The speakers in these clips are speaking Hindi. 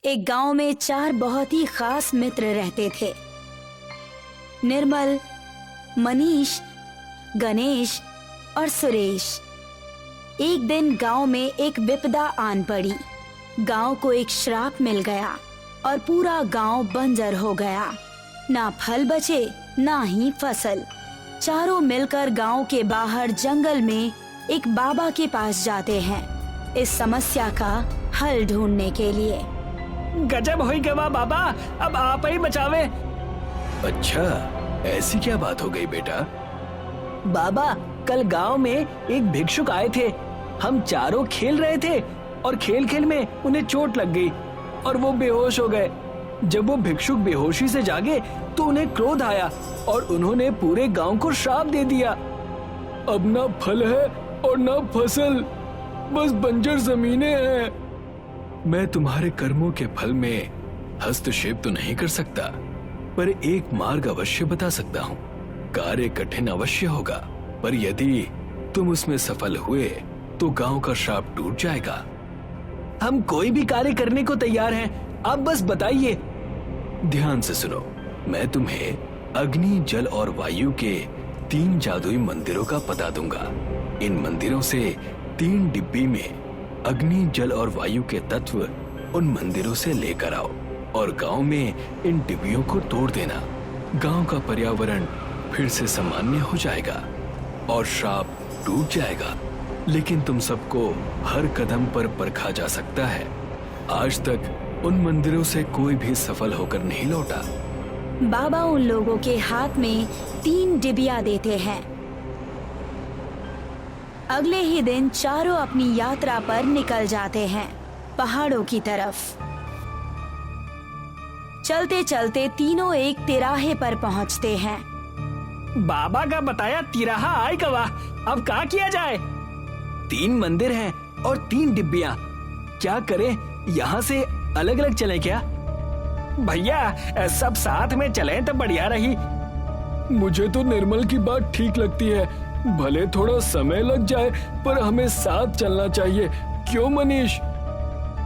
एक गांव में 4 बहुत ही खास मित्र रहते थे। निर्मल, मनीष, गणेश और सुरेश। एक दिन गांव में एक विपदा आन पड़ी। गांव को एक श्राप मिल गया और पूरा गांव बंजर हो गया। ना फल बचे, ना ही फसल। चारों मिलकर गांव के बाहर जंगल में एक बाबा के पास जाते हैं इस समस्या का हल ढूंढने के लिए। गजब होई गवा बाबा, अब आप ही बचावे। अच्छा, ऐसी क्या बात हो गई बेटा? बाबा, कल गांव में एक भिक्षुक आए थे। हम चारों खेल रहे थे और खेल खेल में उन्हें चोट लग गई और वो बेहोश हो गए। जब वो भिक्षुक बेहोशी से जागे तो उन्हें क्रोध आया और उन्होंने पूरे गांव को श्राप दे दिया। अब ना फल है और ना फसल, बस बंजर जमीनें हैं। मैं तुम्हारे कर्मों के फल में हस्तक्षेप तो नहीं कर सकता, पर एक मार्ग अवश्य बता सकता हूँ। कार्य कठिन अवश्य होगा, पर यदि तुम उसमें सफल हुए तो गांव का श्राप टूट जाएगा। हम कोई भी कार्य करने को तैयार हैं, आप बस बताइए। ध्यान से सुनो, मैं तुम्हें अग्नि, जल और वायु के 3 जादुई मंदिरों का पता दूंगा। इन मंदिरों से 3 डिब्बी में अग्नि, जल और वायु के तत्व उन मंदिरों से लेकर आओ और गांव में इन डिब्बियों को तोड़ देना। गांव का पर्यावरण फिर से सामान्य हो जाएगा और श्राप टूट जाएगा। लेकिन तुम सबको हर कदम पर परखा जा सकता है। आज तक उन मंदिरों से कोई भी सफल होकर नहीं लौटा। बाबा उन लोगों के हाथ में 3 डिबिया देते हैं। अगले ही दिन चारों अपनी यात्रा पर निकल जाते हैं पहाड़ों की तरफ। चलते चलते तीनों एक तिराहे पर पहुंचते हैं। बाबा का बताया तिराहा आए कवा, अब क्या किया जाए? 3 मंदिर हैं और 3 डिब्बियां। क्या करें, यहाँ से अलग अलग चले क्या? भैया, सब साथ में चले तो बढ़िया रही। मुझे तो निर्मल की बात ठीक लगती है। भले थोड़ा समय लग जाए, पर हमें साथ चलना चाहिए। क्यों मनीष?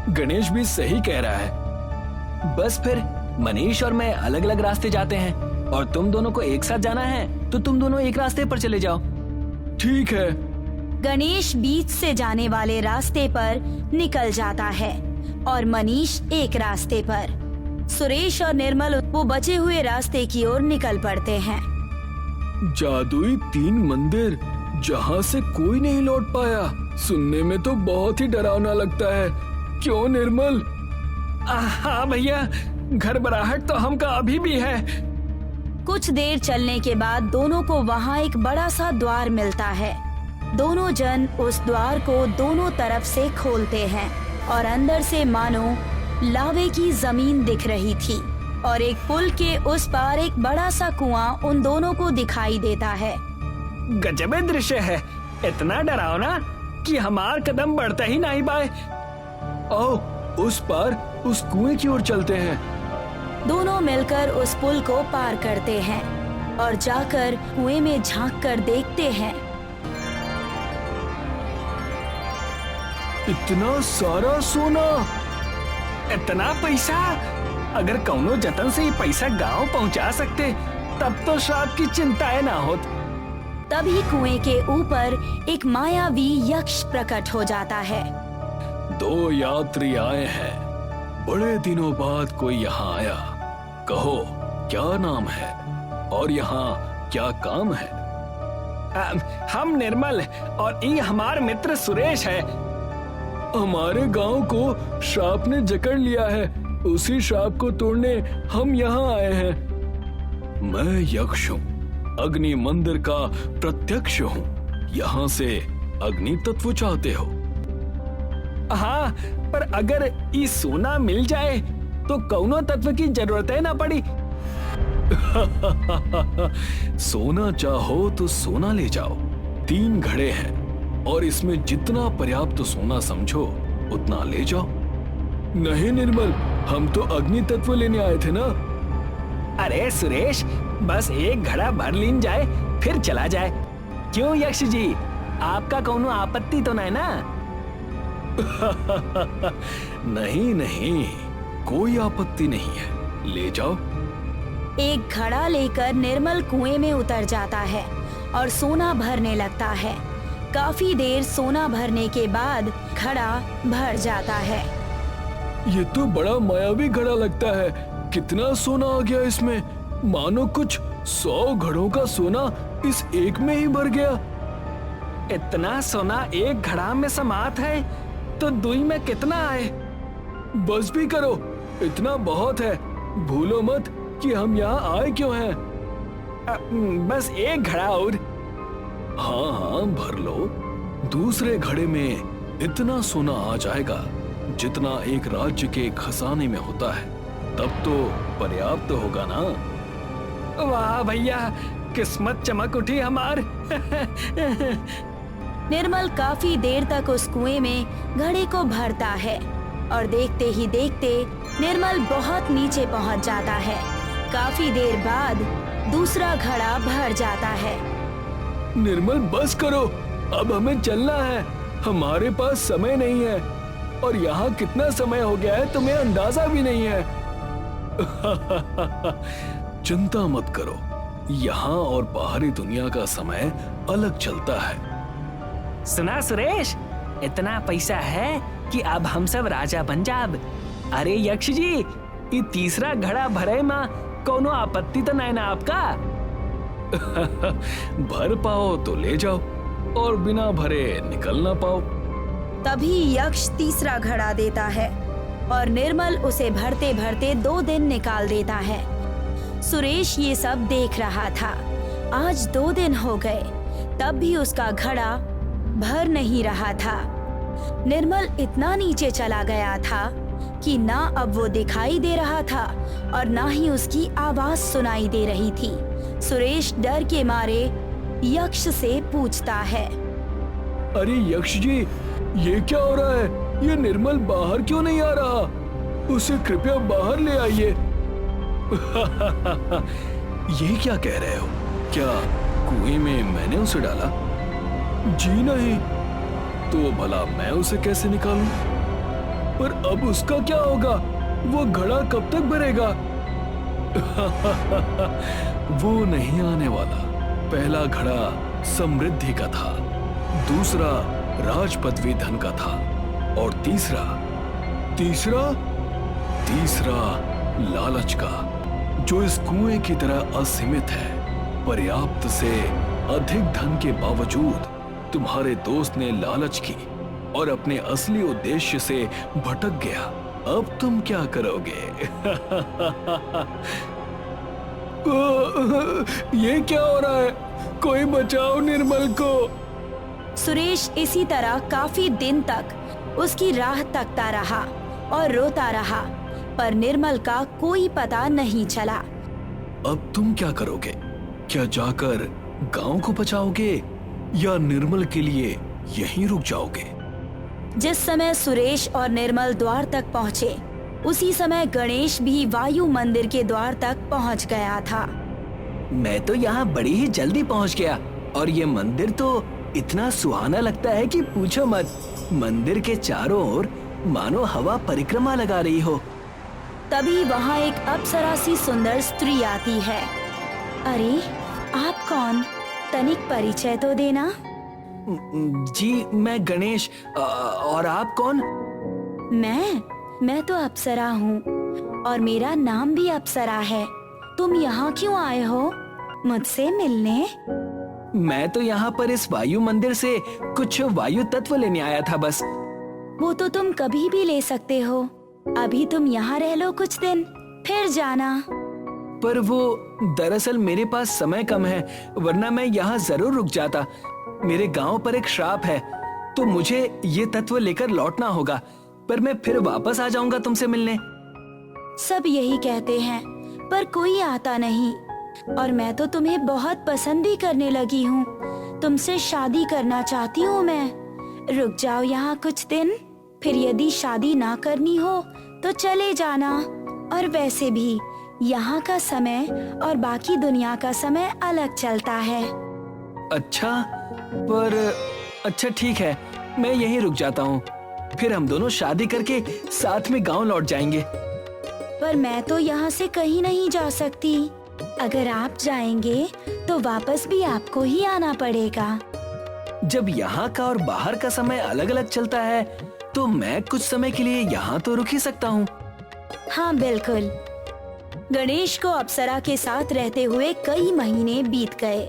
गणेश भी सही कह रहा है। बस फिर मनीष और मैं अलग अलग रास्ते जाते हैं और तुम दोनों को एक साथ जाना है तो तुम दोनों एक रास्ते पर चले जाओ। ठीक है। गणेश बीच से जाने वाले रास्ते पर निकल जाता है और मनीष एक रास्ते पर। सुरेश और निर्मल वो बचे हुए रास्ते की ओर निकल पड़ते हैं। जादुई 3 मंदिर जहाँ से कोई नहीं लौट पाया, सुनने में तो बहुत ही डरावना लगता है। क्यों निर्मल? हाँ भैया, घबराहट तो हमका अभी भी है। कुछ देर चलने के बाद दोनों को वहाँ एक बड़ा सा द्वार मिलता है। दोनों जन उस द्वार को दोनों तरफ से खोलते हैं और अंदर से मानो लावे की जमीन दिख रही थी और एक पुल के उस पार एक बड़ा सा कुआं उन दोनों को दिखाई देता है। गजब दृश्य है, इतना डरावना कि हमार कदम बढ़ता ही नहीं पाए। आओ उस पार उस कुएं की ओर चलते हैं। दोनों मिलकर उस पुल को पार करते हैं और जाकर कुएं में झांक कर देखते हैं। इतना सारा सोना, इतना पैसा! अगर कौनो जतन से ये पैसा गांव पहुंचा सकते तब तो श्राप की चिंताएं ना होत। तभी कुएं के ऊपर एक मायावी यक्ष प्रकट हो जाता है। 2 यात्री आए हैं। बड़े दिनों बाद कोई यहाँ आया। कहो क्या नाम है और यहाँ क्या काम है? हम निर्मल और ये हमारे मित्र सुरेश है। हमारे गांव को श्राप ने जकड़ लिया है, उसी श्राप को तोड़ने हम यहाँ आए हैं। मैं यक्ष हूँ, अग्नि मंदिर का प्रत्यक्ष हूँ। यहाँ से अग्नि तत्व चाहते हो? हाँ, पर अगर ये सोना मिल जाए तो कौनो तत्व की जरूरत है ना पड़ी। सोना चाहो तो सोना ले जाओ। 3 घड़े हैं और इसमें जितना पर्याप्त सोना समझो उतना ले जाओ। नहीं निर्मल, हम तो अग्नि तत्व लेने आए थे ना। अरे सुरेश, बस एक घड़ा भर लीन जाए फिर चला जाए। क्यों यक्ष जी, आपका कौनो आपत्ति तो नहीं ना? नहीं नहीं, कोई आपत्ति नहीं है, ले जाओ। एक घड़ा लेकर निर्मल कुएं में उतर जाता है और सोना भरने लगता है। काफी देर सोना भरने के बाद घड़ा भर जाता है। ये तो बड़ा मायावी घड़ा लगता है। कितना सोना आ गया इसमें, मानो कुछ 100 घड़ों का सोना इस एक में ही भर गया। इतना सोना एक घड़ा में समात है तो दुई में कितना आए? बस भी करो, इतना बहुत है। भूलो मत कि हम यहाँ आए क्यों हैं। बस एक घड़ा और। हाँ हाँ, भर लो। दूसरे घड़े में इतना सोना आ जाएगा जितना एक राज्य के खजाने में होता है, तब तो पर्याप्त होगा ना। वाह भैया, किस्मत चमक उठी हमार। निर्मल काफी देर तक उस कुएं में घड़े को भरता है और देखते ही देखते निर्मल बहुत नीचे पहुंच जाता है। काफी देर बाद दूसरा घड़ा भर जाता है। निर्मल बस करो, अब हमें चलना है। हमारे पास समय नहीं है और यहाँ कितना समय हो गया है तुम्हें अंदाजा भी नहीं है। चिंता मत करो, यहाँ और बाहरी दुनिया का समय अलग चलता है। सुना सुरेश, इतना पैसा है कि अब हम सब राजा बन जाब। अरे यक्ष जी, ये तीसरा घड़ा भरे में कोनो आपत्ति तो नहीं ना आपका? भर पाओ तो ले जाओ और बिना भरे निकल ना पाओ। तभी यक्ष तीसरा घड़ा देता है और निर्मल उसे भरते भरते 2 दिन निकाल देता है। सुरेश ये सब देख रहा था। आज 2 दिन हो गए, तब भी उसका घड़ा भर नहीं रहा था। निर्मल इतना नीचे चला गया था कि ना अब वो दिखाई दे रहा था और ना ही उसकी आवाज सुनाई दे रही थी। सुरेश डर के मारे यक्ष से पूछता है, अरे यक्ष जी, ये क्या हो रहा है? ये निर्मल बाहर क्यों नहीं आ रहा? उसे कृपया बाहर ले आइए। ये क्या कह रहे हो? क्या कुएं में मैंने उसे डाला? जी नहीं। तो भला मैं उसे कैसे निकालूं? पर अब उसका क्या होगा? वो घड़ा कब तक भरेगा? वो नहीं आने वाला। पहला घड़ा समृद्धि का था, दूसरा राज पदवी धन का था और तीसरा लालच का, जो इस कुएं की तरह असीमित है। पर्याप्त से अधिक धन के बावजूद तुम्हारे दोस्त ने लालच की और अपने असली उद्देश्य से भटक गया। अब तुम क्या करोगे? ये क्या हो रहा है? कोई बचाओ निर्मल को। सुरेश इसी तरह काफी दिन तक उसकी राह तकता रहा और रोता रहा, पर निर्मल का कोई पता नहीं चला। अब तुम क्या करोगे? क्या जाकर गांव को बचाओगे या निर्मल के लिए यहीं रुक जाओगे? जिस समय सुरेश और निर्मल द्वार तक पहुँचे, उसी समय गणेश भी वायु मंदिर के द्वार तक पहुँच गया था। मैं तो यहाँ बड़ी ही जल्दी पहुँच गया और ये मंदिर तो इतना सुहाना लगता है कि पूछो मत। मंदिर के चारों ओर मानो हवा परिक्रमा लगा रही हो। तभी वहाँ एक अप्सरा सी सुंदर स्त्री आती है। अरे, आप कौन? तनिक परिचय तो देना। जी, मैं गणेश। और आप कौन? मैं तो अप्सरा हूँ और मेरा नाम भी अप्सरा है। तुम यहाँ क्यों आए हो? मुझसे मिलने? मैं तो यहाँ पर इस वायु मंदिर से कुछ वायु तत्व लेने आया था बस। वो तो तुम कभी भी ले सकते हो। अभी तुम यहाँ रह लो कुछ दिन, फिर जाना। पर वो दरअसल मेरे पास समय कम है, वरना मैं यहाँ जरूर रुक जाता। मेरे गांव पर एक श्राप है, तो मुझे ये तत्व लेकर लौटना होगा। पर मैं फिर वापस आ जाऊंगा तुमसे मिलने। सब यही कहते हैं, पर कोई आता नहीं। और मैं तो तुम्हें बहुत पसंद भी करने लगी हूँ। तुमसे शादी करना चाहती हूँ मैं। रुक जाओ यहाँ कुछ दिन, फिर यदि शादी ना करनी हो तो चले जाना। और वैसे भी यहाँ का समय और बाकी दुनिया का समय अलग चलता है। अच्छा ठीक है, मैं यहीं रुक जाता हूँ। फिर हम दोनों शादी करके साथ में गांव लौट जाएंगे। पर मैं तो यहाँ से कहीं नहीं जा सकती। अगर आप जाएंगे तो वापस भी आपको ही आना पड़ेगा। जब यहाँ का और बाहर का समय अलग अलग चलता है तो मैं कुछ समय के लिए यहाँ तो रुक ही सकता हूँ। हाँ बिल्कुल। गणेश को अप्सरा के साथ रहते हुए कई महीने बीत गए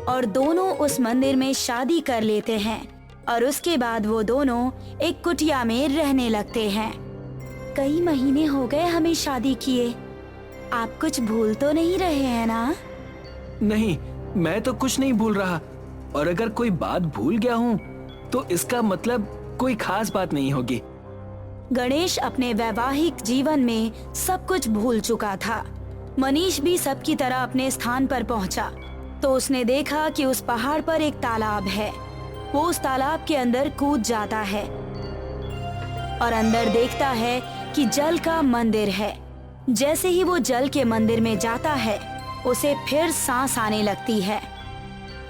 और दोनों उस मंदिर में शादी कर लेते हैं और उसके बाद वो दोनों एक कुटिया में रहने लगते हैं। कई महीने हो गए हमें शादी किए। आप कुछ भूल तो नहीं रहे हैं ना? नहीं, मैं तो कुछ नहीं भूल रहा, और अगर कोई बात भूल गया हूँ तो इसका मतलब कोई खास बात नहीं होगी। गणेश अपने वैवाहिक जीवन में सब कुछ भूल चुका था। मनीष भी सबकी तरह अपने स्थान पर पहुंचा तो उसने देखा कि उस पहाड़ पर एक तालाब है। वो उस तालाब के अंदर कूद जाता है और अंदर देखता है कि जल का मंदिर है। जैसे ही वो जल के मंदिर में जाता है उसे फिर सांस आने लगती है।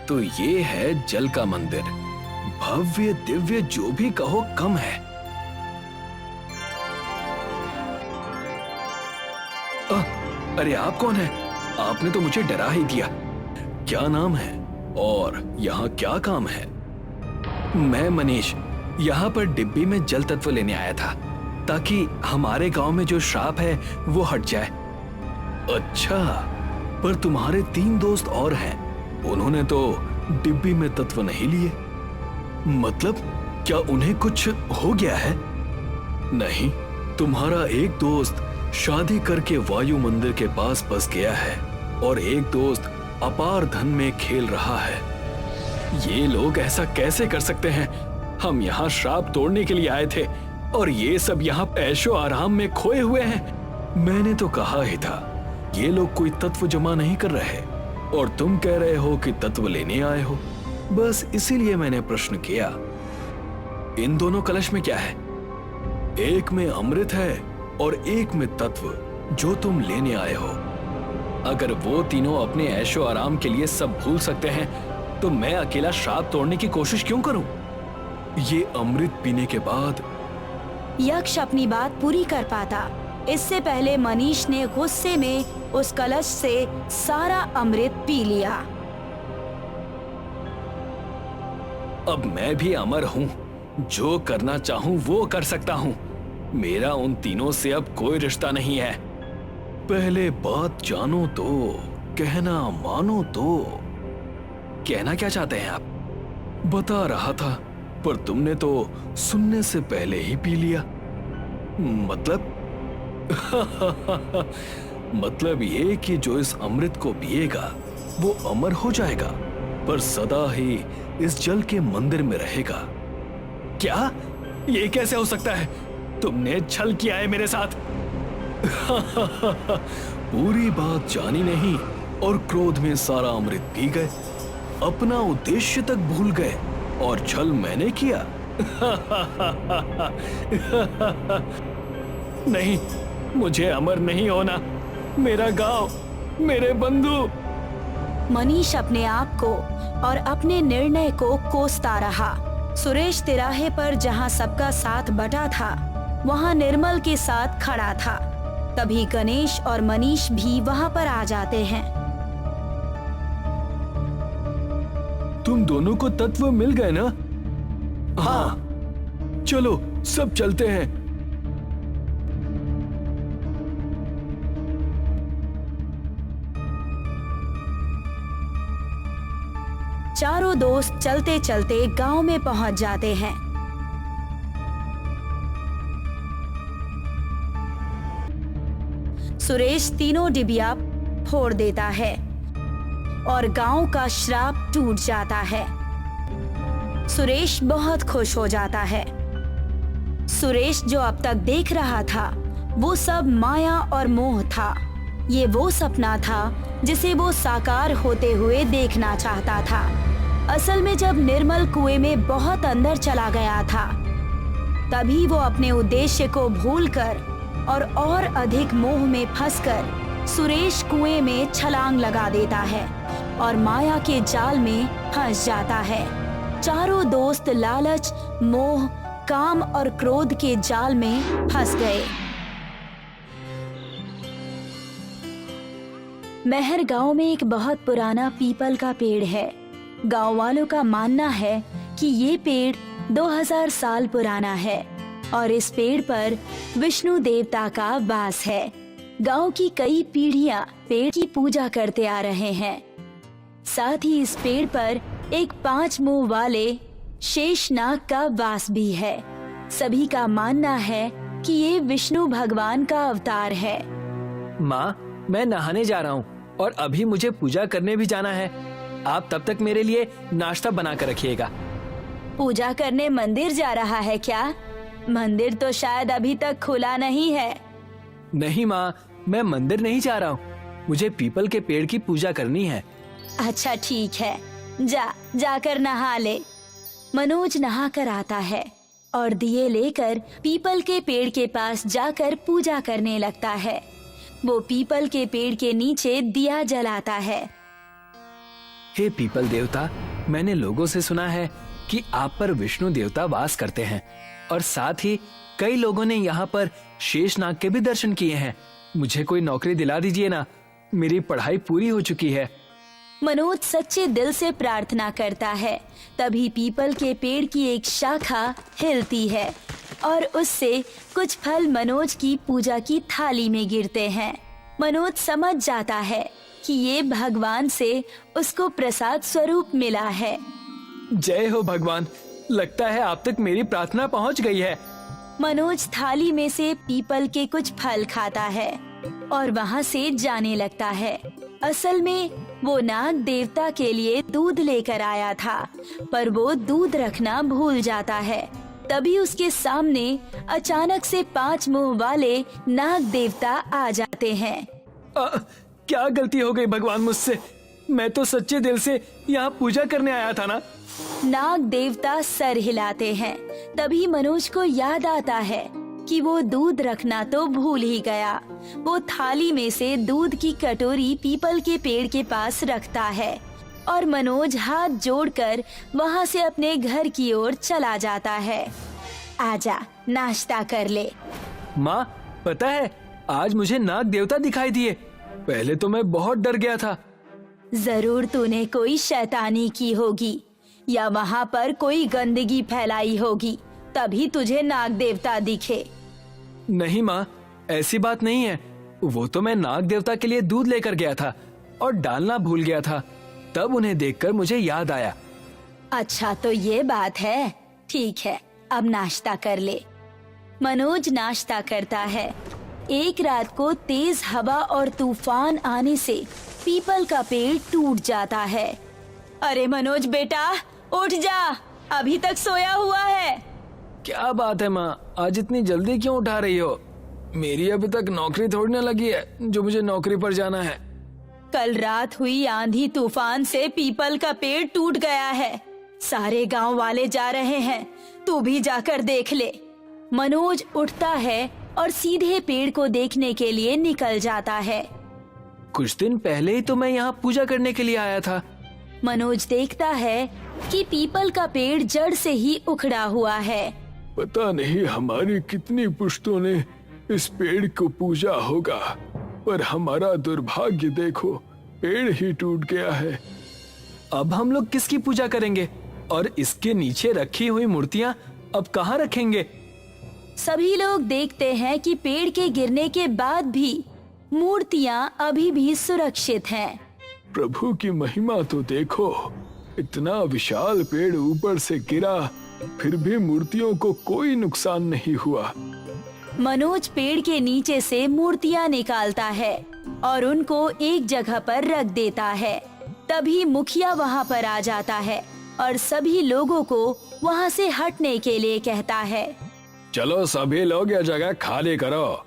तो ये है जल का मंदिर। भव्य दिव्य जो भी कहो कम है। अरे आप कौन है? आपने तो मुझे डरा ही दिया। क्या नाम है और यहाँ क्या काम है? मैं मनीष यहाँ पर डिब्बी में जल तत्व लेने आया था ताकि हमारे गांव में जो श्राप है वो हट जाए। अच्छा, पर तुम्हारे 3 दोस्त और हैं, उन्होंने तो डिब्बी में तत्व नहीं लिए। मतलब क्या उन्हें कुछ हो गया है? नहीं, तुम्हारा एक दोस्त शादी करके वायु मंदिर के पास बस गया है और एक दोस्त अपार धन में खेल रहा है। ये लोग ऐसा कैसे कर सकते हैं? हम यहाँ श्राप तोड़ने के लिए आए थे और ये सब यहाँ ऐशो आराम में खोए हुए हैं। मैंने तो कहा ही था ये लोग कोई तत्व जमा नहीं कर रहे और तुम कह रहे हो कि तत्व लेने आए हो। बस इसीलिए मैंने प्रश्न किया। इन दोनों कलश में क्या है? एक में अमृत है और एक में तत्व जो तुम लेने आए हो। अगर वो तीनों अपने ऐशो आराम के लिए सब भूल सकते हैं तो मैं अकेला श्राप तोड़ने की कोशिश क्यों करूं? ये अमृत पीने के बाद यक्ष अपनी बात पूरी कर पाता इससे पहले मनीष ने गुस्से में उस कलश से सारा अमृत पी लिया। अब मैं भी अमर हूं, जो करना चाहूं वो कर सकता हूं। मेरा उन तीनों से अब कोई रिश्ता नहीं है। पहले बात जानो तो कहना मानो तो। कहना क्या चाहते हैं आप? बता रहा था पर तुमने तो सुनने से पहले ही पी लिया। मतलब मतलब ये कि जो इस अमृत को पिएगा वो अमर हो जाएगा पर सदा ही इस जल के मंदिर में रहेगा। क्या? ये कैसे हो सकता है? तुमने छल किया है मेरे साथ। पूरी बात जानी नहीं और क्रोध में सारा अमृत पी गए। अपना उद्देश्य तक भूल गए और छल मैंने किया। नहीं, मुझे अमर नहीं होना। मेरा गांव, मेरे बंधु। मनीष अपने आप को और अपने निर्णय को कोसता रहा। सुरेश तिराहे पर जहां सबका साथ बटा था वहां निर्मल के साथ खड़ा था। तभी गणेश और मनीष भी वहां पर आ जाते हैं। तुम दोनों को तत्व मिल गए ना? हाँ। चलो सब चलते हैं। चारों दोस्त चलते चलते गांव में पहुंच जाते हैं। सुरेश तीनों डिबिया फोड़ देता है और गांव का श्राप टूट जाता है। सुरेश बहुत खुश हो जाता है। सुरेश जो अब तक देख रहा था वो सब माया और मोह था। ये वो सपना था जिसे वो साकार होते हुए देखना चाहता था। असल में जब निर्मल कुएं में बहुत अंदर चला गया था तभी वो अपने उद्देश्य को भूलकर और अधिक मोह में फंसकर सुरेश कुएं में छलांग लगा देता है और माया के जाल में फंस जाता है। चारों दोस्त लालच, मोह, काम और क्रोध के जाल में फंस गए। महर गांव में एक बहुत पुराना पीपल का पेड़ है। गांव वालों का मानना है कि ये पेड़ 2000 साल पुराना है और इस पेड़ पर विष्णु देवता का वास है। गांव की कई पीढ़ियां पेड़ की पूजा करते आ रहे हैं। साथ ही इस पेड़ पर एक 5 मुंह वाले शेषनाग का वास भी है। सभी का मानना है कि ये विष्णु भगवान का अवतार है। माँ, मैं नहाने जा रहा हूँ और अभी मुझे पूजा करने भी जाना है। आप तब तक मेरे लिए नाश्ता बना कर रखिएगा। पूजा करने मंदिर जा रहा है क्या? मंदिर तो शायद अभी तक खुला नहीं है। नहीं माँ, मैं मंदिर नहीं जा रहा हूँ। मुझे पीपल के पेड़ की पूजा करनी है। अच्छा ठीक है, जाकर नहा ले। मनोज नहा कर आता है और दिए लेकर पीपल के पेड़ के पास जाकर पूजा करने लगता है। वो पीपल के पेड़ के नीचे दिया जलाता है। हे पीपल देवता, मैंने लोगों से सुना है कि आप पर विष्णु देवता वास करते हैं और साथ ही कई लोगों ने यहाँ पर शेषनाग के भी दर्शन किए हैं। मुझे कोई नौकरी दिला दीजिए ना, मेरी पढ़ाई पूरी हो चुकी है। मनोज सच्चे दिल से प्रार्थना करता है। तभी पीपल के पेड़ की एक शाखा हिलती है और उससे कुछ फल मनोज की पूजा की थाली में गिरते हैं। मनोज समझ जाता है कि ये भगवान से उसको प्रसाद स्वरूप मिला है। जय हो भगवान, लगता है आप तक मेरी प्रार्थना पहुँच गई है। मनोज थाली में से पीपल के कुछ फल खाता है और वहाँ से जाने लगता है। असल में वो नाग देवता के लिए दूध लेकर आया था, पर वो दूध रखना भूल जाता है। तभी उसके सामने अचानक से 5 मुंह वाले नाग देवता आ जाते हैं। क्या गलती हो गई भगवान मुझसे? मैं तो सच्चे दिल से यहाँ पूजा करने आया था ना। नाग देवता सर हिलाते हैं। तभी मनोज को याद आता है कि वो दूध रखना तो भूल ही गया। वो थाली में से दूध की कटोरी पीपल के पेड़ के पास रखता है और मनोज हाथ जोड़कर वहाँ से अपने घर की ओर चला जाता है। आजा, नाश्ता कर ले। माँ, पता है आज मुझे नाग देवता दिखाई दिए। पहले तो मैं बहुत डर गया था। जरूर तूने कोई शैतानी की होगी या वहाँ पर कोई गंदगी फैलाई होगी, तभी तुझे नाग देवता दिखे। नहीं माँ, ऐसी बात नहीं है। वो तो मैं नाग देवता के लिए दूध लेकर गया था और डालना भूल गया था, तब उन्हें देखकर मुझे याद आया। अच्छा तो ये बात है, ठीक है, अब नाश्ता कर ले। मनोज नाश्ता करता है। एक रात को तेज हवा और तूफान आने से पीपल का पेड़ टूट जाता है। अरे मनोज बेटा, उठ जा, अभी तक सोया हुआ है। क्या बात है माँ, आज इतनी जल्दी क्यों उठा रही हो? मेरी अभी तक नौकरी थोड़ी ना लगी है जो मुझे नौकरी पर जाना है। कल रात हुई आंधी तूफान से पीपल का पेड़ टूट गया है। सारे गांव वाले जा रहे हैं, तू भी जाकर देख ले। मनोज उठता है और सीधे पेड़ को देखने के लिए निकल जाता है। कुछ दिन पहले ही तो मैं यहाँ पूजा करने के लिए आया था। मनोज देखता है कि पीपल का पेड़ जड़ से ही उखड़ा हुआ है। पता नहीं हमारी कितनी पुश्तों ने इस पेड़ को पूजा होगा, पर हमारा दुर्भाग्य देखो, पेड़ ही टूट गया है। अब हम लोग किसकी पूजा करेंगे और इसके नीचे रखी हुई मूर्तियाँ अब कहाँ रखेंगे? सभी लोग देखते हैं कि पेड़ के गिरने के बाद भी मूर्तियाँ अभी भी सुरक्षित हैं। प्रभु की महिमा तो देखो, इतना विशाल पेड़ ऊपर से गिरा, फिर भी मूर्तियों को कोई नुकसान नहीं हुआ। मनोज पेड़ के नीचे से मूर्तियाँ निकालता है और उनको एक जगह पर रख देता है। तभी मुखिया वहाँ पर आ जाता है और सभी लोगों को वहाँ से हटने के लिए कहता है। चलो सभी लोग यह जगह खाली करो,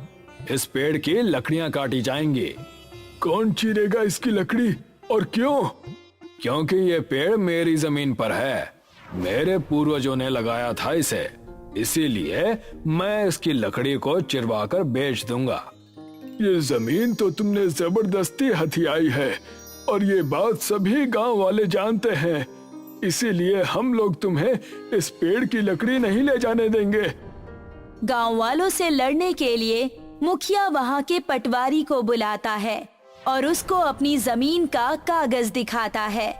इस पेड़ की लकड़ियाँ काटी जाएंगी। कौन चीरेगा इसकी लकड़ी और क्यों? क्योंकि ये पेड़ मेरी जमीन पर है, मेरे पूर्वजों ने लगाया था इसे, इसीलिए मैं इसकी लकड़ी को चिरवाकर बेच दूंगा। ये जमीन तो तुमने जबरदस्ती हथियाई है और ये बात सभी गांव वाले जानते हैं, इसीलिए हम लोग तुम्हें इस पेड़ की लकड़ी नहीं ले जाने देंगे। गांव वालों से लड़ने के लिए मुखिया वहाँ के पटवारी को बुलाता है और उसको अपनी जमीन का कागज दिखाता है।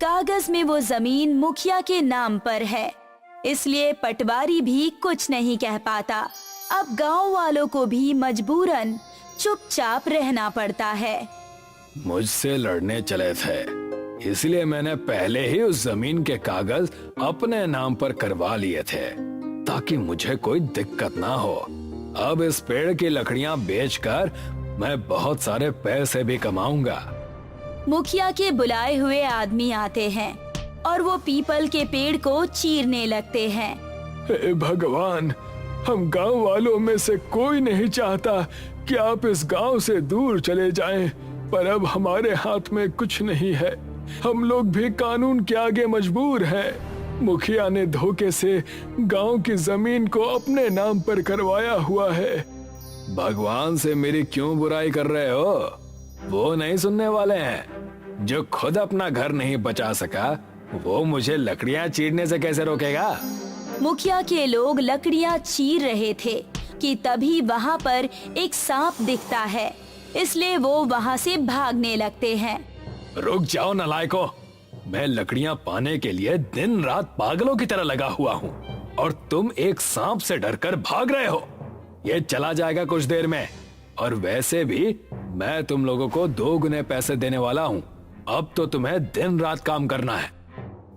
कागज में वो जमीन मुखिया के नाम पर है, इसलिए पटवारी भी कुछ नहीं कह पाता। अब गांव वालों को भी मजबूरन चुपचाप रहना पड़ता है। मुझसे लड़ने चले थे, इसलिए मैंने पहले ही उस जमीन के कागज अपने नाम पर करवा लिए थे ताकि मुझे कोई दिक्कत ना हो। अब इस पेड़ की लकड़ियां बेचकर मैं बहुत सारे पैसे भी कमाऊंगा। मुखिया के बुलाए हुए आदमी आते हैं और वो पीपल के पेड़ को चीरने लगते हैं। हे भगवान, हम गांव वालों में से कोई नहीं चाहता कि आप इस गांव से दूर चले जाएं, पर अब हमारे हाथ में कुछ नहीं है। हम लोग भी कानून के आगे मजबूर हैं। मुखिया ने धोखे से गांव की जमीन को अपने नाम पर करवाया हुआ है। भगवान से मेरी क्यों बुराई कर रहे हो? वो नहीं सुनने वाले हैं। जो खुद अपना घर नहीं बचा सका, वो मुझे लकड़ियां चीरने से कैसे रोकेगा? मुखिया के लोग लकड़ियां चीर रहे थे कि तभी वहाँ पर एक सांप दिखता है, इसलिए वो वहाँ से भागने लगते हैं। रुक जाओ नालायकों, मैं लकड़ियां पाने के लिए दिन रात पागलों की तरह लगा हुआ हूँ और तुम एक सांप से डरकर भाग रहे हो। ये चला जाएगा कुछ देर में, और वैसे भी मैं तुम लोगों को 2 गुने पैसे देने वाला हूँ। अब तो तुम्हें दिन रात काम करना है।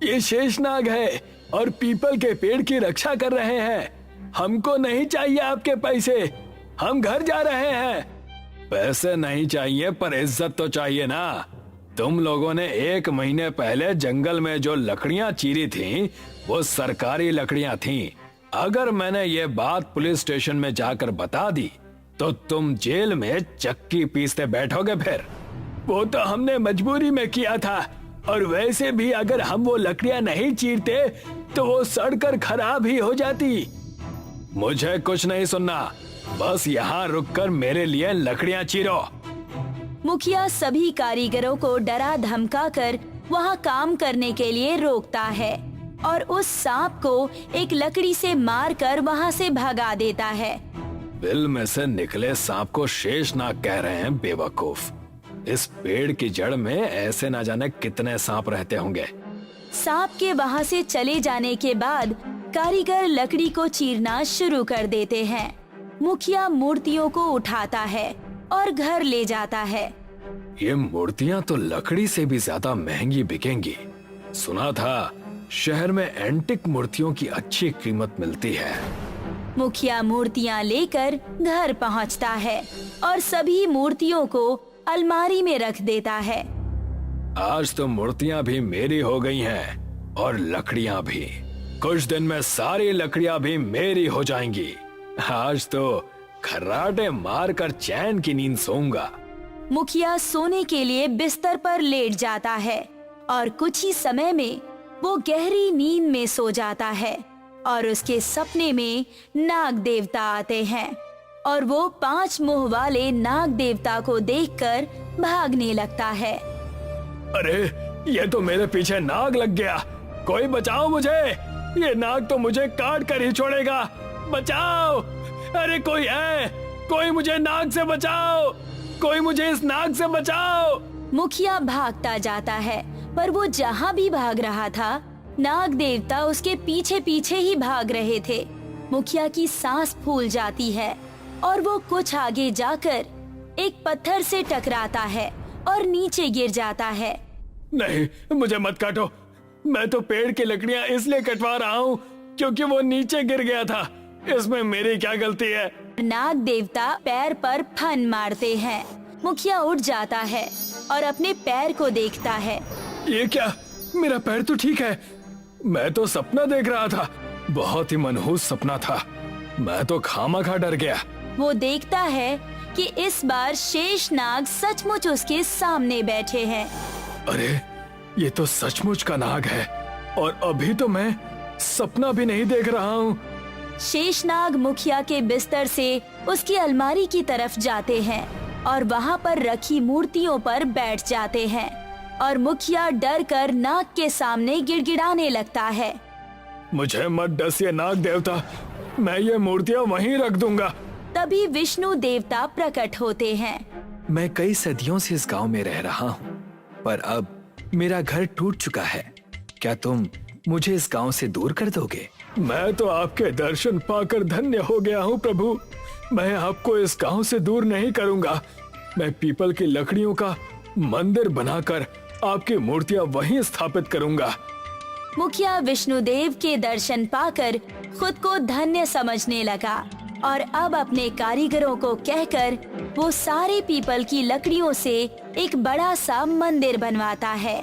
ये शेषनाग है और पीपल के पेड़ की रक्षा कर रहे हैं। हमको नहीं चाहिए आपके पैसे, हम घर जा रहे हैं। पैसे नहीं चाहिए पर इज्जत तो चाहिए ना। तुम लोगों ने 1 महीने पहले जंगल में जो लकड़ियां चीरी थीं, वो सरकारी लकड़ियां थीं। अगर मैंने ये बात पुलिस स्टेशन में जाकर बता दी तो तुम जेल में चक्की पीसते बैठोगे फिर। वो तो हमने मजबूरी में किया था, और वैसे भी अगर हम वो लकड़ियां नहीं चीरते तो वो सड़कर खराब ही हो जाती। मुझे कुछ नहीं सुनना, बस यहाँ रुककर मेरे लिए लकड़ियां चीरो। मुखिया सभी कारीगरों को डरा धमका कर वहाँ काम करने के लिए रोकता है और उस सांप को एक लकड़ी से मारकर वहाँ से भगा देता है। बिल में से निकले सांप को शेषनाग कह रहे हैं बेवकूफ। इस पेड़ की जड़ में ऐसे ना जाने कितने सांप रहते होंगे। सांप के वहाँ से चले जाने के बाद कारीगर लकड़ी को चीरना शुरू कर देते हैं। मुखिया मूर्तियों को उठाता है और घर ले जाता है। ये मूर्तियां तो लकड़ी से भी ज्यादा महंगी बिकेंगी। सुना था शहर में एंटिक मूर्तियों की अच्छी कीमत मिलती है। मुखिया मूर्तियां लेकर घर पहुंचता है और सभी मूर्तियों को अलमारी में रख देता है। आज तो मूर्तियां भी मेरी हो गई हैं और लकड़ियां भी। कुछ दिन में सारी लकड़ियां भी मेरी हो जाएंगी। आज तो खर्राटे मारकर चैन की नींद सोऊंगा। मुखिया सोने के लिए बिस्तर पर लेट जाता है और कुछ ही समय में वो गहरी नींद में सो जाता है और उसके सपने में नाग देवता आते हैं और वो 5 मुंह वाले नाग देवता को देखकर भागने लगता है। अरे ये तो मेरे पीछे नाग लग गया, कोई बचाओ मुझे। ये नाग तो मुझे काट कर ही छोड़ेगा, बचाओ। अरे कोई है, कोई मुझे नाग से बचाओ, कोई मुझे इस नाग से बचाओ। मुखिया भागता जाता है पर वो जहाँ भी भाग रहा था नाग देवता उसके पीछे पीछे ही भाग रहे थे। मुखिया की सांस फूल जाती है और वो कुछ आगे जाकर एक पत्थर से टकराता है और नीचे गिर जाता है। नहीं, मुझे मत काटो। मैं तो पेड़ की लकड़ियां इसलिए कटवा रहा हूँ क्योंकि वो नीचे गिर गया था। इसमें मेरी क्या गलती है? नाग देवता पैर पर फन मारते हैं। मुखिया उठ जाता है और अपने पैर को देखता है। ये क्या? मेरा पैर तो ठीक है। मैं तो सपना देख रहा था, बहुत ही मनहूस सपना था। मैं तो खामखा डर गया। वो देखता है कि इस बार शेषनाग सचमुच उसके सामने बैठे हैं। अरे ये तो सचमुच का नाग है और अभी तो मैं सपना भी नहीं देख रहा हूँ। शेषनाग मुखिया के बिस्तर से उसकी अलमारी की तरफ जाते हैं और वहाँ पर रखी मूर्तियों पर बैठ जाते हैं और मुखिया डर कर नाग के सामने गिड़गिड़ाने लगता है। मुझे मत डसिए नाग देवता, मैं ये मूर्तियाँ वहीं रख दूंगा। तभी विष्णु देवता प्रकट होते हैं। मैं कई सदियों से इस गांव में रह रहा हूँ, पर अब मेरा घर टूट चुका है। क्या तुम मुझे इस गांव से दूर कर दोगे? मैं तो आपके दर्शन पाकर धन्य हो गया हूँ प्रभु। मैं आपको इस गांव से दूर नहीं करूंगा। मैं पीपल की लकड़ियों का मंदिर बनाकर आपकी मूर्तियां वहीं स्थापित करूंगा। मुखिया विष्णुदेव के दर्शन पाकर खुद को धन्य समझने लगा और अब अपने कारीगरों को कहकर वो सारे पीपल की लकड़ियों से एक बड़ा सा मंदिर बनवाता है।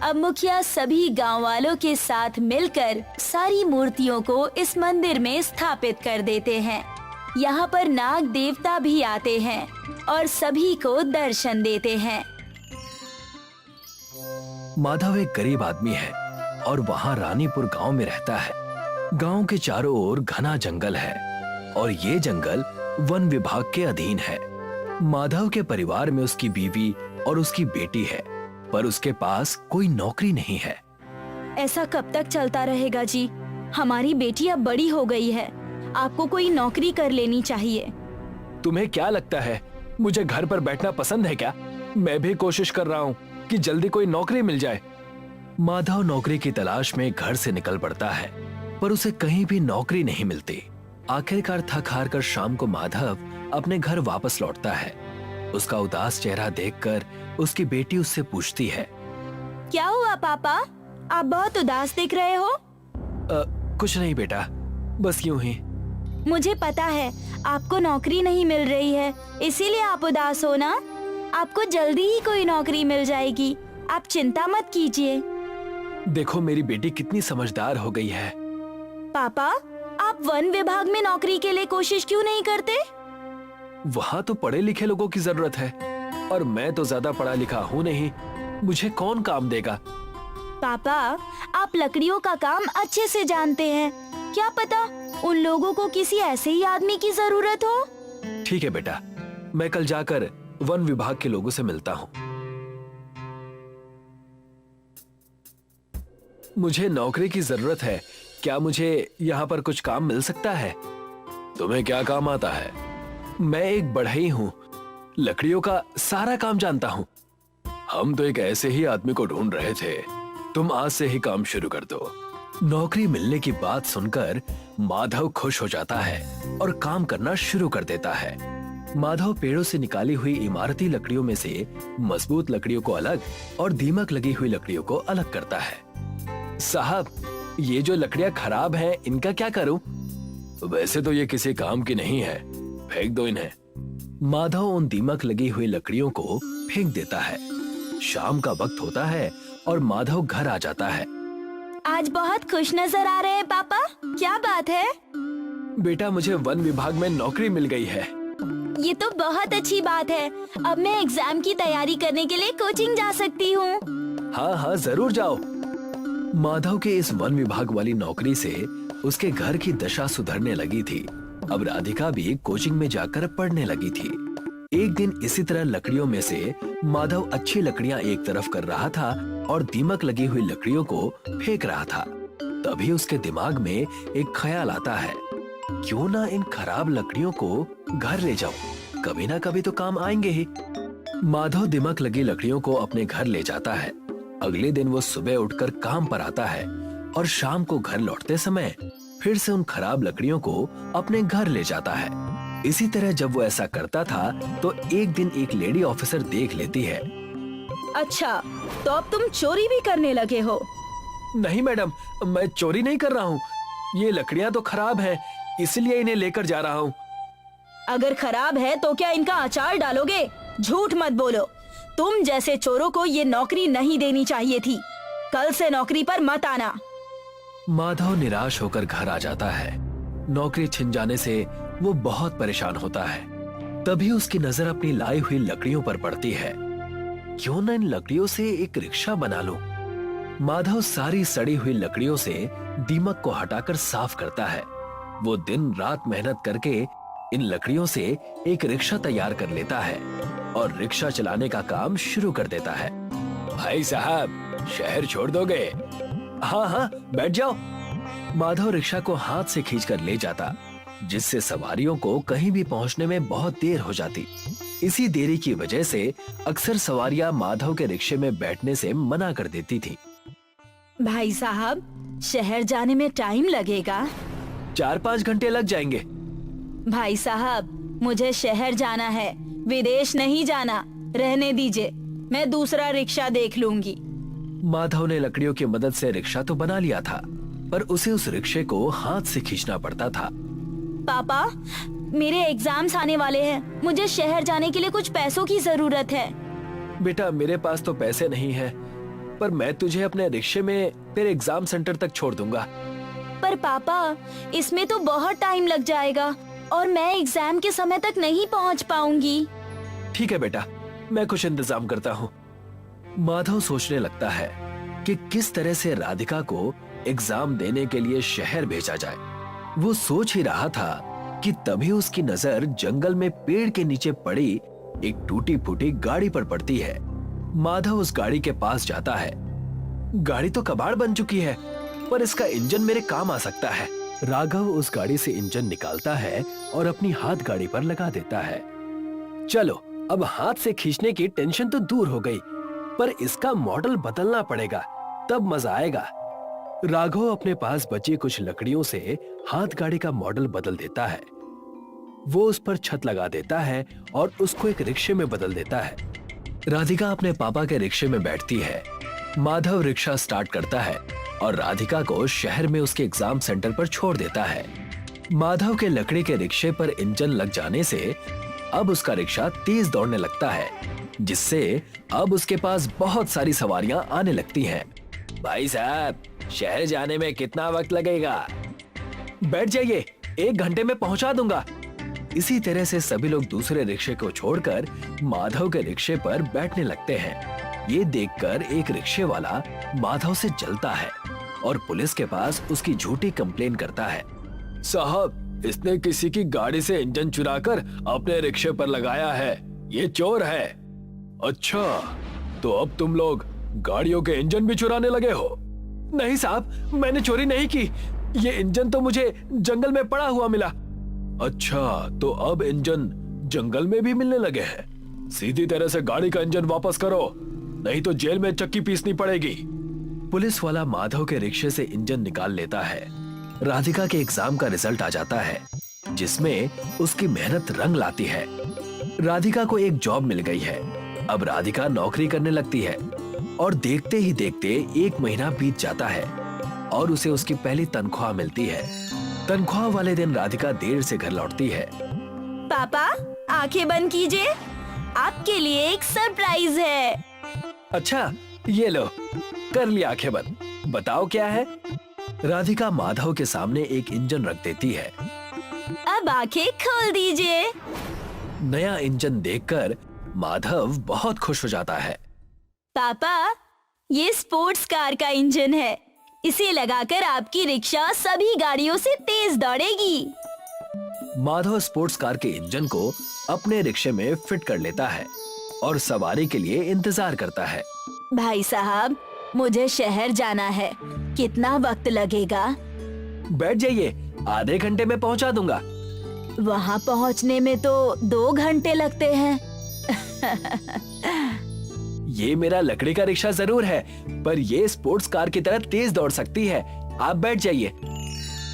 अब मुखिया सभी गांव वालों के साथ मिलकर सारी मूर्तियों को इस मंदिर में स्थापित कर देते हैं। यहाँ पर नाग देवता भी आते हैं और सभी को दर्शन देते हैं। माधव एक गरीब आदमी है और वहाँ रानीपुर गांव में रहता है। गांव के चारों ओर घना जंगल है और ये जंगल वन विभाग के अधीन है। माधव के परिवार में उसकी बीवी और उसकी बेटी है, पर उसके पास कोई नौकरी नहीं है। ऐसा कब तक चलता रहेगा जी? हमारी बेटी अब बड़ी हो गई है, आपको कोई नौकरी कर लेनी चाहिए। तुम्हें क्या लगता है मुझे घर पर बैठना पसंद है क्या? मैं भी कोशिश कर रहा हूँ कि जल्दी कोई नौकरी मिल जाए। माधव नौकरी की तलाश में घर से निकल पड़ता है, पर उसे कहीं भी नौकरी नहीं मिलती। आखिरकार थक हार कर शाम को माधव अपने घर वापस लौटता है। उसका उदास चेहरा देखकर उसकी बेटी उससे पूछती है, क्या हुआ पापा, आप बहुत उदास दिख रहे हो? कुछ नहीं बेटा, बस यूं ही। मुझे पता है आपको नौकरी नहीं मिल रही है, इसीलिए आप उदास हो ना। आपको जल्दी ही कोई नौकरी मिल जाएगी, आप चिंता मत कीजिए। देखो मेरी बेटी कितनी समझदार हो गई है। पापा, आप वन विभाग में नौकरी के लिए कोशिश क्यों नहीं करते? वहाँ तो पढ़े लिखे लोगों की जरूरत है और मैं तो ज्यादा पढ़ा लिखा हूँ नहीं, मुझे कौन काम देगा? पापा, आप लकड़ियों का काम अच्छे से जानते हैं, क्या पता उन लोगों को किसी ऐसे ही आदमी की जरूरत हो। ठीक है बेटा, मैं कल जाकर वन विभाग के लोगों से मिलता हूँ। मुझे नौकरी की जरूरत है, क्या मुझे यहाँ पर कुछ काम मिल सकता है? तुम्हें क्या काम आता है? मैं एक बढ़ई हूँ, लकड़ियों का सारा काम जानता हूँ। हम तो एक ऐसे ही आदमी को ढूंढ रहे थे, तुम आज से ही काम शुरू कर दो। नौकरी मिलने की बात सुनकर माधव खुश हो जाता है और काम करना शुरू कर देता है। माधव पेड़ों से निकाली हुई इमारती लकड़ियों में से मजबूत लकड़ियों को अलग और दीमक लगी हुई लकड़ियों को अलग करता है। साहब, ये जो लकड़ियां खराब हैं, इनका क्या करूं? वैसे तो ये किसी काम की नहीं है, फेंक दो इन्हें। माधव उन दीमक लगी हुई लकड़ियों को फेंक देता है। शाम का वक्त होता है और माधव घर आ जाता है। आज बहुत खुश नजर आ रहे हैं पापा, क्या बात है? बेटा, मुझे वन विभाग में नौकरी मिल गई है। ये तो बहुत अच्छी बात है, अब मैं एग्जाम की तैयारी करने के लिए कोचिंग जा सकती हूँ। हाँ हाँ, जरूर जाओ। माधव के इस वन विभाग वाली नौकरी से उसके घर की दशा सुधरने लगी थी। अब राधिका भी कोचिंग में जाकर पढ़ने लगी थी। एक दिन इसी तरह लकड़ियों में से माधव अच्छी लकड़ियां एक तरफ कर रहा था और दीमक लगी हुई लकड़ियों को फेंक रहा था। तभी उसके दिमाग में एक ख्याल आता है, क्यों ना इन खराब लकड़ियों को घर ले जाऊं, कभी ना कभी तो काम आएंगे ही। माधव दीमक लगी लकड़ियों को अपने घर ले जाता है। अगले दिन वो सुबह उठकर काम पर आता है और शाम को घर लौटते समय फिर से उन खराब लकड़ियों को अपने घर ले जाता है। इसी तरह जब वो ऐसा करता था तो एक दिन एक लेडी ऑफिसर देख लेती है। अच्छा, तो अब तुम चोरी भी करने लगे हो? नहीं मैडम, मैं चोरी नहीं कर रहा हूँ, ये लकड़ियाँ तो खराब हैं, इसलिए इन्हें लेकर जा रहा हूँ। अगर खराब है तो क्या इनका अचार डालोगे? झूठ मत बोलो, तुम जैसे चोरों को ये नौकरी नहीं देनी चाहिए थी। कल से नौकरी पर मत आना। माधव निराश होकर घर आ जाता है। नौकरी छिन जाने से वो बहुत परेशान होता है। तभी उसकी नजर अपनी लाई हुई लकड़ियों पर पड़ती है। क्यों न इन लकड़ियों से एक रिक्शा बना लूं? माधव सारी सड़ी हुई लकड़ियों से दीमक को हटाकर साफ करता है। वो दिन रात मेहनत करके इन लकड़ियों से एक रिक्शा तैयार कर लेता है और रिक्शा चलाने का काम शुरू कर देता है। भाई साहब, शहर छोड़ दोगे? हाँ हाँ, बैठ जाओ। माधव रिक्शा को हाथ से खींचकर ले जाता जिससे सवारियों को कहीं भी पहुंचने में बहुत देर हो जाती। इसी देरी की वजह से अक्सर सवारियां माधव के रिक्शे में बैठने से मना कर देती थी। भाई साहब, शहर जाने में टाइम लगेगा। 4-5 घंटे लग जाएंगे। भाई साहब, मुझे शहर जाना है, विदेश नहीं जाना। रहने दीजिए, मैं दूसरा रिक्शा देख लूंगी। माधव ने लकड़ियों की मदद से रिक्शा तो बना लिया था, पर उसे उस रिक्शे को हाथ से खींचना पड़ता था। पापा, मेरे एग्जाम्स आने वाले हैं, मुझे शहर जाने के लिए कुछ पैसों की जरूरत है। बेटा, मेरे पास तो पैसे नहीं हैं, पर मैं तुझे अपने रिक्शे में तेरे एग्जाम सेंटर तक छोड़ दूंगा। पर पापा, इसमें तो बहुत टाइम लग जाएगा और मैं एग्जाम के समय तक नहीं पहुंच पाऊंगी। ठीक है बेटा, मैं कुछ इंतजाम करता हूँ। माधव सोचने लगता है कि किस तरह से राधिका को एग्जाम देने के लिए शहर भेजा जाए। वो सोच ही रहा था कि तभी उसकी नजर जंगल में पेड़ के नीचे पड़ी एक टूटी फूटी गाड़ी पर पड़ती है। माधव उस गाड़ी के पास जाता है। गाड़ी तो कबाड़ बन चुकी है, पर इसका इंजन मेरे काम आ सकता है। राघव उस गाड़ी से इंजन निकालता है और अपनी हाथ गाड़ी पर लगा देता है। चलो, अब हाथ से खींचने की टेंशन तो दूर हो गई, पर इसका मॉडल बदलना पड़ेगा, तब मजा आएगा। राघव अपने पास बची कुछ लकड़ियों से हाथ गाड़ी का मॉडल बदल देता है। वो उस पर छत लगा देता है और उसको एक रिक्शे में बदल देता है। राधिका अपने पापा के रिक्शे में बैठती है। माधव रिक्शा स्टार्ट करता है और राधिका को शहर में उसके एग्जाम सेंटर पर छोड़ देता है। माधव के लकड़ी के रिक्शे पर इंजन लग जाने से अब उसका रिक्शा तेज दौड़ने लगता है, जिससे अब उसके पास बहुत सारी सवारियां आने लगती हैं। भाई साहब, शहर जाने में कितना वक्त लगेगा? बैठ जाइए, 1 घंटे में पहुंचा दूंगा। इसी तरह से सभी लोग दूसरे रिक्शे को छोड़कर माधव के रिक्शे पर बैठने लगते हैं। ये देखकर एक रिक्शे वाला माधव से जलता है और पुलिस के पास उसकी झूठी कंप्लेन करता है। साहब, इसने किसी की गाड़ी से इंजन चुराकर अपने रिक्शे पर लगाया है, ये चोर है। अच्छा, तो अब तुम लोग गाड़ियों के इंजन भी चुराने लगे हो? नहीं साहब, मैंने चोरी नहीं की, ये इंजन तो मुझे जंगल में पड़ा हुआ मिला। अच्छा, तो अब इंजन जंगल में भी मिलने लगे हैं। सीधी तरह से गाड़ी का इंजन वापस करो, नहीं तो जेल में चक्की पीसनी पड़ेगी। पुलिस वाला माधव के रिक्शे से इंजन निकाल लेता है। राधिका के एग्जाम का रिजल्ट आ जाता है, जिसमें उसकी मेहनत रंग लाती है। राधिका को एक जॉब मिल गई है। अब राधिका नौकरी करने लगती है और देखते ही देखते 1 महीना बीत जाता है और उसे उसकी पहली तनख्वाह मिलती है। तनख्वाह वाले दिन राधिका देर से घर लौटती है। पापा, आंखें बंद कीजिए, आपके लिए एक सरप्राइज है। अच्छा, ये लो, कर लिया आंखें बंद। बताओ क्या है? राधिका माधव के सामने एक इंजन रख देती है। अब आंखें खोल दीजिए। नया इंजन देखकर माधव बहुत खुश हो जाता है। पापा, ये स्पोर्ट्स कार का इंजन है, इसे लगाकर आपकी रिक्शा सभी गाड़ियों से तेज दौड़ेगी। माधव स्पोर्ट्स कार के इंजन को अपने रिक्शे में फिट कर लेता है और सवारी के लिए इंतजार करता है। भाई साहब, मुझे शहर जाना है, कितना वक्त लगेगा? बैठ जाइए, आधे घंटे में पहुंचा दूंगा। वहाँ पहुँचने में तो 2 घंटे लगते हैं। ये मेरा लकड़ी का रिक्शा जरूर है, पर ये स्पोर्ट्स कार की तरह तेज दौड़ सकती है। आप बैठ जाइए।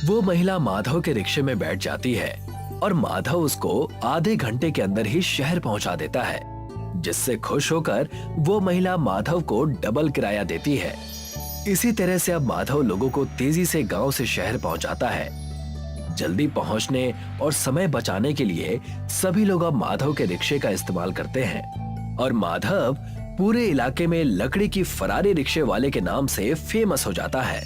वो महिला माधव के रिक्शे में बैठ जाती है और माधव उसको आधे घंटे के अंदर ही शहर पहुंचा देता है, जिससे खुश होकर वो महिला माधव को डबल किराया देती है। इसी तरह से अब माधव लोगों को तेजी से गांव से शहर पहुंचाता है। जल्दी पहुंचने और समय बचाने के लिए सभी लोग अब माधव के रिक्शे का इस्तेमाल करते हैं और माधव पूरे इलाके में लकड़ी की फरारी रिक्शे वाले के नाम से फेमस हो जाता है।